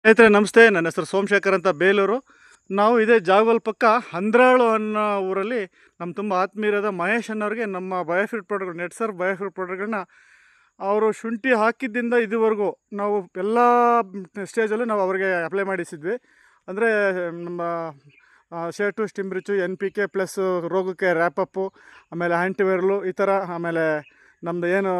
ಸ್ನೇಹಿತರೆ ನಮಸ್ತೆ. ನನ್ನ ಹೆಸರು ಸೋಮಶೇಖರ್ ಅಂತ, ಬೇಲೂರು. ನಾವು ಇದೇ ಜಾಗವಲ್ ಪಕ್ಕ ಹಂದ್ರಾಳು ಅನ್ನೋ ಊರಲ್ಲಿ ನಮ್ಮ ತುಂಬ ಆತ್ಮೀಯರಾದ ಮಹೇಶ್ ಅನ್ನೋರಿಗೆ ನಮ್ಮ ಬಯೋಫಿಟ್ ಪ್ರಾಡಕ್ಟ್, ನೆಟ್ಸರ್ಫ್ ಬಯೋಫಿಟ್ ಪ್ರಾಡಕ್ಟ್ಗಳನ್ನ ಅವರು ಶುಂಠಿ ಹಾಕಿದ್ದರಿಂದ ಇದುವರೆಗೂ ನಾವು ಎಲ್ಲ ಸ್ಟೇಜಲ್ಲೂ ನಾವು ಅವರಿಗೆ ಅಪ್ಲೈ ಮಾಡಿಸಿದ್ವಿ. ಅಂದರೆ ನಮ್ಮ ಶೇಟು, ಸ್ಟಿಮ್ರಿಚು, NPK ಪ್ಲಸ್ ರೋಗಕ್ಕೆ ರ್ಯಾಪಪ್ಪು, ಆಮೇಲೆ ಆ್ಯಂಟಿವೈರಲು ಈ ಥರ, ಆಮೇಲೆ ನಮ್ಮದು ಏನು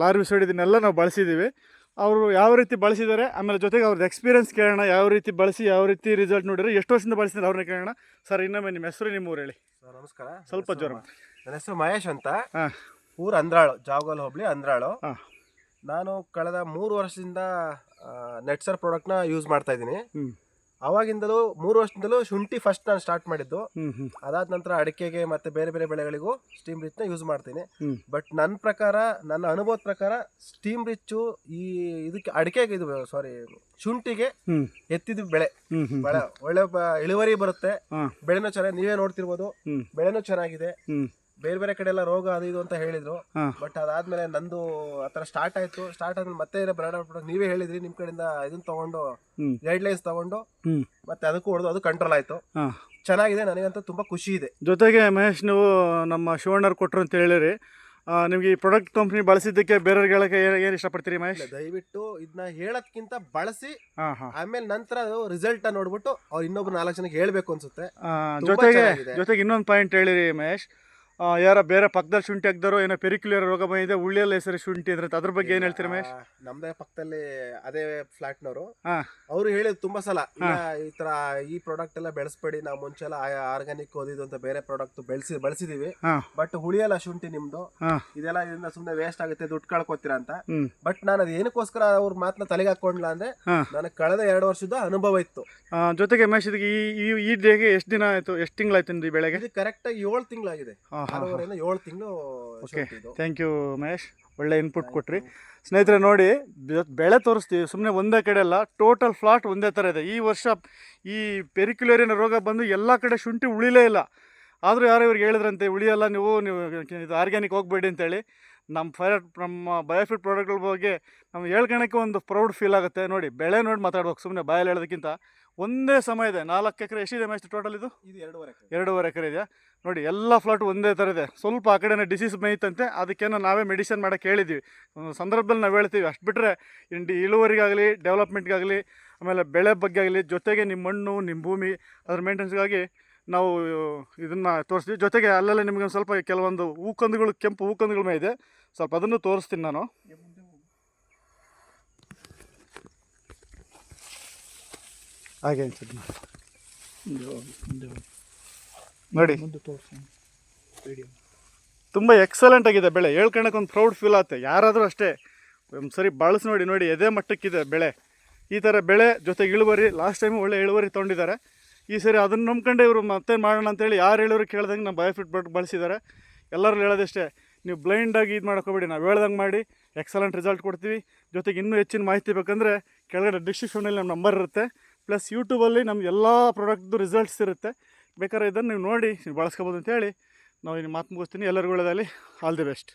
ಲಾರ್ವಿಸೈಡ್ ಇದನ್ನೆಲ್ಲ ನಾವು ಬಳಸಿದ್ದೀವಿ. ಅವರು ಯಾವ ರೀತಿ ಬಳಸಿದ್ದಾರೆ, ಆಮೇಲೆ ಜೊತೆಗೆ ಅವ್ರದ್ದು ಎಕ್ಸ್ಪೀರಿಯನ್ಸ್ ಕೇಳೋಣ. ಯಾವ ರೀತಿ ಬಳಸಿ ಯಾವ ರೀತಿ ರಿಸಲ್ಟ್ ನೋಡಿದ್ರೆ, ಎಷ್ಟು ವರ್ಷದಿಂದ ಬಳಸಿದ್ರೆ ಅವ್ರನ್ನ ಕೇಳೋಣ. ಸರ್, ಇನ್ನೊಮ್ಮೆ ನಿಮ್ಮ ಹೆಸರು, ನಿಮ್ಮ ಊರು ಹೇಳಿ. ಸರ್ ನಮಸ್ಕಾರ. ಸ್ವಲ್ಪ ಜ್ವರ. ನನ್ನ ಹೆಸರು ಮಹೇಶ್ ಅಂತ. ಹಾಂ. ಊರು ಅಂದ್ರಾಳು, ಜಾವಗಲ್ ಹೋಬಳಿ ಅಂದ್ರಾಳು. ಹಾಂ. ನಾನು ಕಳೆದ 3 ವರ್ಷದಿಂದ ನೆಟ್ಸರ್ ಪ್ರಾಡಕ್ಟ್ನ ಯೂಸ್ ಮಾಡ್ತಾ ಇದ್ದೀನಿ. ಅವಾಗಿಂದಲೂ 3 ವರ್ಷದಿಂದಲೂ ಶುಂಠಿ ಫಸ್ಟ್ ನಾನು ಸ್ಟಾರ್ಟ್ ಮಾಡಿದ್ದು. ಅದಾದ ನಂತರ ಅಡಿಕೆಗೆ ಮತ್ತೆ ಬೇರೆ ಬೇರೆ ಬೆಳೆಗಳಿಗೂ ಸ್ಟೀಮ್ ರಿಚ್ನ ಯೂಸ್ ಮಾಡ್ತೀನಿ. ಬಟ್ ನನ್ನ ಪ್ರಕಾರ, ನನ್ನ ಅನುಭವದ ಪ್ರಕಾರ ಸ್ಟೀಮ್ ರಿಚ್ಚು ಇದಕ್ಕೆ ಅಡಿಕೆಗೆ ಶುಂಠಿಗೆ ಎತ್ತಿದ ಬೆಳೆ ಒಳ್ಳೆ ಇಳುವರಿ ಬರುತ್ತೆ. ಬೆಳೆನೂ ಚೆನ್ನಾಗಿ, ನೀವೇ ನೋಡ್ತಿರ್ಬೋದು, ಬೆಳೆನೂ ಚೆನ್ನಾಗಿದೆ. ಬೇರೆ ಬೇರೆ ಕಡೆ ಎಲ್ಲ ರೋಗ ಅದು ಇದು ಅಂತ ಹೇಳಿದ್ರು. ಬಟ್ ಅದಾದ್ಮೇಲೆ ನಂದು ಆತರ ಸ್ಟಾರ್ಟ್ ಆದ್ಮೇಲೆ ಮತ್ತೆ ನೀವೇ ಹೇಳಿದ್ರಿ, ನಿಮ್ ಕಡೆಯಿಂದ ಇದನ್ನ ತಗೊಂಡು ಗೈಡ್ ಲೈನ್ಸ್ ತಗೊಂಡು ಮತ್ತೆ ಅದಕ್ಕೂ ಹೊಡೆದು ಅದು ಕಂಟ್ರೋಲ್ ಆಯ್ತು. ಚೆನ್ನಾಗಿದೆ, ನನಗಂತೂ ತುಂಬಾ ಖುಷಿ ಇದೆ. ಜೊತೆಗೆ ಮಹೇಶ್, ನೀವು ನಮ್ಮ ಶಿವಣ್ಣರ್ ಕೊಟ್ರು ಅಂತ ಹೇಳಿರಿ. ನಿಮ್ಗೆ ಈ ಪ್ರಾಡಕ್ಟ್ ಕಂಪ್ನಿ ಬಳಸಿದ್ದಕ್ಕೆ ಬೇರೆಯವ್ರಿಗೆ ಹೇಳಕ್ಕೆ ಏನ್ ಇಷ್ಟಪಡ್ತೀರಿ ಮಹೇಶ್? ದಯವಿಟ್ಟು ಇದನ್ನ ಹೇಳೋದ್ಕಿಂತ ಬಳಸಿ ಆಮೇಲೆ ನಂತರ ಅದು ರಿಸಲ್ಟ್ ನೋಡ್ಬಿಟ್ಟು ಅವ್ರು ಇನ್ನೊಬ್ರು 4 ಜನಕ್ಕೆ ಹೇಳ್ಬೇಕು ಅನ್ಸುತ್ತೆ. ಜೊತೆಗೆ ಇನ್ನೊಂದು ಪಾಯಿಂಟ್ ಹೇಳಿರಿ ಮಹೇಶ್. ಯಾರ ಬೇರೆ ಪಕ್ಕದಲ್ಲಿ ಶುಂಠಿ ಹಾಕ್ದಾರೋ ಏನೋ ಪೆರಿಕ್ಯುಲರ್ ರೋಗ ಬಂದಿದೆ, ಉಳ್ಳಿಯಲ್ಲಿ ಹೆಸರು ಶುಂಠಿ ಅಂದ್ರೆ ಅದ್ರ ಬಗ್ಗೆ ಏನ್ ಹೇಳ್ತೀರಿ ಮಹೇಶ್? ನಮ್ದೇ ಪಕ್ಕದಲ್ಲಿ ಅದೇ ಫ್ಲಾಟ್ನವರು ಅವರು ಹೇಳಿದ್ರು ತುಂಬಾ ಸಲ, ಈ ತರ ಈ ಪ್ರಾಡಕ್ಟ್ ಎಲ್ಲ ಬೆಳೆಸ್ಬೇಡಿ, ನಾವು ಮುಂಚೆ ಎಲ್ಲ ಆರ್ಗಾನಿಕ್ ಓದಿದ್ದು ಅಂತ ಬೇರೆ ಪ್ರಾಡಕ್ಟ್ ಬಳಸಿದೀವಿ, ಬಟ್ ಉಳಿಯಲ್ಲ ಶುಂಠಿ ನಿಮ್ದು, ಇದೆಲ್ಲ ಇದರಿಂದ ಸುಮ್ನೆ ವೇಸ್ಟ್ ಆಗುತ್ತೆ, ದುಡ್ಡು ಕಳ್ಕೊತೀರಾ ಅಂತ. ಬಟ್ ನಾನು ಅದ್ ಏನಕ್ಕೋಸ್ಕರ ಅವ್ರ ಮಾತನ್ನ ತಲೆಗೆ ಹಾಕೊಂಡ್ಲ ಅಂದ್ರೆ, ನನಗೆ ಕಳೆದ 2 ವರ್ಷದ ಅನುಭವ ಇತ್ತು. ಜೊತೆಗೆ ಮಹೇಶ್, ಈ ಡೇಗೆ ಎಷ್ಟು ದಿನ ಆಯ್ತು, ಎಷ್ಟು ತಿಂಗಳಾಯ್ತು ಈ ಬೆಳೆಗೆ? ಕರೆಕ್ಟ್ ಆಗಿ 7 ತಿಂಗಳಾಗಿದೆ. 7 ತಿಂಗಳು. ಓಕೆ, ಥ್ಯಾಂಕ್ ಯು ಮಹೇಶ್, ಒಳ್ಳೆ ಇನ್ಪುಟ್ ಕೊಟ್ರಿ. ಸ್ನೇಹಿತರೆ ನೋಡಿ, ಬೆಳೆ ತೋರಿಸ್ತೀವಿ, ಸುಮ್ಮನೆ ಒಂದೇ ಕಡೆ ಅಲ್ಲ, ಟೋಟಲ್ ಫ್ಲಾಟ್ ಒಂದೇ ಥರ ಇದೆ. ಈ ವರ್ಷ ಈ ಪೆರಿಕ್ಯುಲರಿನ ರೋಗ ಬಂದು ಎಲ್ಲ ಕಡೆ ಶುಂಠಿ ಉಳಿಲೇ ಇಲ್ಲ. ಆದರೂ ಯಾರು ಇವ್ರಿಗೆ ಹೇಳಿದ್ರಂತೆ, ಉಳಿಯಲ್ಲ, ನೀವು ಇದು ಆರ್ಗ್ಯಾನಿಕ್ ಹೋಗಬೇಡಿ ಅಂತೇಳಿ. ನಮ್ಮ ಬಯೋಫಿಟ್ ಪ್ರಾಡಕ್ಟ್ಗಳ ಬಗ್ಗೆ ನಾವು ಹೇಳ್ಕೊಳಕ್ಕೆ ಒಂದು ಪ್ರೌಡ್ ಫೀಲ್ ಆಗುತ್ತೆ. ನೋಡಿ, ಬೆಳೆ ನೋಡಿ ಮಾತಾಡ್ಬೇಕು, ಸುಮ್ಮನೆ ಬಾಯಲ್ಲಿ ಹೇಳೋದಕ್ಕಿಂತ. ಒಂದೇ ಸಮಯ ಇದೆ, 4 ಎಕರೆ. ಎಷ್ಟಿದೆ ಮಹೇಶ್ ಟೋಟಲ್? ಇದು 2.5 ಎಕರೆ ಇದೆಯಾ? ನೋಡಿ, ಎಲ್ಲ ಫ್ಲಾಟ್ ಒಂದೇ ಥರ ಇದೆ. ಸ್ವಲ್ಪ ಆ ಕಡೆನೇ ಡಿಸೀಸ್ ಮೇಯ್ತಂತೆ, ಅದಕ್ಕೇನೋ ನಾವೇ ಮೆಡಿಸಿನ್ ಮಾಡೋಕ್ಕೆ ಹೇಳಿದ್ದೀವಿ. ಸಂದರ್ಭದಲ್ಲಿ ನಾವು ಹೇಳ್ತೀವಿ. ಅಷ್ಟು ಬಿಟ್ಟರೆ ಇಳುವರಿಗಾಗಲಿ, ಡೆವಲಪ್ಮೆಂಟ್ಗಾಗಲಿ, ಆಮೇಲೆ ಬೆಳೆ ಬಗ್ಗೆ ಆಗಲಿ, ಜೊತೆಗೆ ನಿಮ್ಮ ಮಣ್ಣು, ನಿಮ್ಮ ಭೂಮಿ, ಅದ್ರ ಮೇಂಟೆನೆನ್ಸ್ಗಾಗಿ ನಾವು ಇದನ್ನು ತೋರಿಸ್ತೀವಿ. ಜೊತೆಗೆ ಅಲ್ಲಲ್ಲೇ ನಿಮಗೆ ಒಂದು ಸ್ವಲ್ಪ ಕೆಲವೊಂದು ಹೂಕಂದುಗಳು, ಕೆಂಪು ಹೂಕಂದುಗಳ ಮೇಲೆ ಇದೆ, ಸ್ವಲ್ಪ ಅದನ್ನು ತೋರಿಸ್ತೀನಿ ನಾನು. ಹಾಗೆ ಅನ್ಸುತ್ತೆ ನೋಡಿ, ತುಂಬ ಎಕ್ಸಲೆಂಟ್ ಆಗಿದೆ ಬೆಳೆ. ಹೇಳ್ಕೊಳಕ್ಕೆ ಒಂದು ಪ್ರೌಡ್ ಫೀಲ್ ಆಗುತ್ತೆ. ಯಾರಾದರೂ ಅಷ್ಟೇ ಒಂದು ಸರಿ ಬಳಸಿ ನೋಡಿ, ಎದೆ ಮಟ್ಟಕ್ಕಿದೆ ಬೆಳೆ. ಈ ಥರ ಬೆಳೆ ಜೊತೆಗೆ ಇಳುವರಿ, ಲಾಸ್ಟ್ ಟೈಮು ಒಳ್ಳೆ ಇಳುವರಿ ತೊಗೊಂಡಿದ್ದಾರೆ. ಈ ಸರಿ ಅದನ್ನು ನಂಬ್ಕೊಂಡೆ ಇವರು ಮತ್ತೆ ಮಾಡೋಣ ಅಂತೇಳಿ ಯಾರು ಹೇಳೋರು ಕೇಳ್ದಂಗೆ ನಮ್ಮ ಬಯೋಫಿಟ್ ಪ್ರಾಡಕ್ಟ್ ಬಳಸಿದ್ದಾರೆ. ಎಲ್ಲರೂ ಹೇಳೋದಷ್ಟೇ, ನೀವು ಬ್ಲೈಂಡಾಗಿ ಇದು ಮಾಡ್ಕೋಬೇಡಿ, ನಾವು ಹೇಳ್ದಂಗೆ ಮಾಡಿ ಎಕ್ಸಲೆಂಟ್ ರಿಸಲ್ಟ್ ಕೊಡ್ತೀವಿ. ಜೊತೆಗೆ ಇನ್ನೂ ಹೆಚ್ಚಿನ ಮಾಹಿತಿ ಬೇಕಂದರೆ ಕೆಳಗಡೆ ಡಿಸ್ಕ್ರಿಪ್ಷನಲ್ಲಿ ನಮ್ಮ ನಂಬರ್ ಇರುತ್ತೆ. ಪ್ಲಸ್ ಯೂಟ್ಯೂಬಲ್ಲಿ ನಮ್ಗೆ ಎಲ್ಲ ಪ್ರಾಡಕ್ಟ್ದು ರಿಸಲ್ಟ್ಸ್ ಇರುತ್ತೆ. ಬೇಕಾದ್ರೆ ಇದನ್ನು ನೀವು ನೋಡಿ ನೀವು ಬಳಸ್ಕೋಬೋದು ಅಂತೇಳಿ ನಾವು ಇನ್ನು ಮಾತು ಮುಗಿಸ್ತೀನಿ. ಎಲ್ಲರಿಗೂ ಒಳ್ಳೆಯದಾಗಲಿ. All the best.